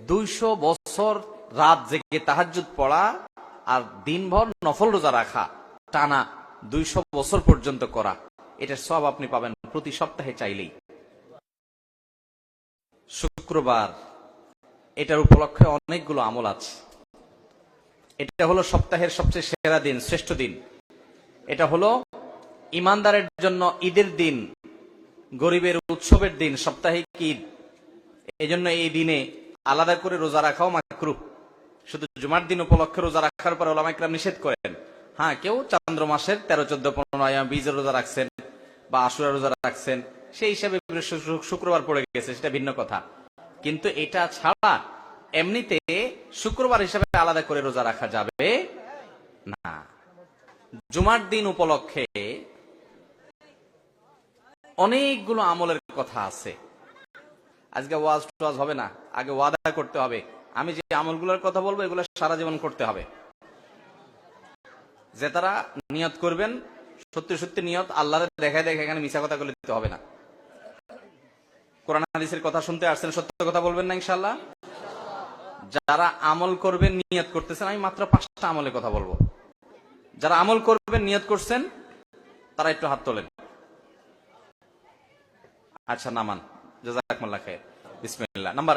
200 বছর রাত জেগে তাহাজ্জুদ পড়া আর দিনভর নফল রোজা রাখা, টানা 200 বছর পর্যন্ত করা, এটার সব আপনি পাবেন প্রতি সপ্তাহে চাইলেই। শুক্রবার, এটার উপলক্ষে অনেকগুলো আমল আছে। এটা হলো সপ্তাহের সবচেয়ে সেরা দিন, শ্রেষ্ঠ দিন। এটা হলো ইমানদারের জন্য ঈদের দিন, গরিবের উৎসবের দিন, সাপ্তাহিক ঈদ। এই জন্য এই দিনে আলাদা করে রোজা রাখাও মাকরুহ। শুধু জুমার দিন উপলক্ষে রোজা রাখার পর উলামা ইকরাম নিষেধ করেন। হ্যাঁ, কেউ চন্দ্র মাসের 13, 14, 15 আয়াম বীজের রোজা রাখছেন বা আশুরা রোজা রাখছেন, সেই হিসাবে শুক্রবার পড়ে গেছে, সেটা ভিন্ন কথা। কিন্তু এটা ছাড়া এমনিতে শুক্রবার হিসাবে আলাদা করে রোজা রাখা যাবে না। জুমার দিন উপলক্ষে অনেকগুলো আমলের কথা আছে। আজকে ওয়াজ টোয়াজ হবে না, আগে ওয়াদা করতে হবে। আমি যে আমলগুলোর কথা বলবো এগুলো সারা জীবন করতে হবে। যে তারা নিয়ত করবেন, সত্যি সত্যি নিয়ত, আল্লাহরে দেখায় দেখে এখানে মিছা কথা বলে দিতে হবে না। কোরআন হাদিসের কথা শুনতে আসছেন, সত্য কথা বলবেন না ইনশাআল্লাহ। যারা আমল করবেন, নিয়ত করতেছেন, আমি মাত্র 5টা আমলের কথা বলবো। যারা আমল করবেন, নিয়ত করছেন, তারা একটু হাত তোলেন। আচ্ছা, নামান। জাযাকুমুল্লাহ খাইর। বিসমিল্লাহ। নাম্বার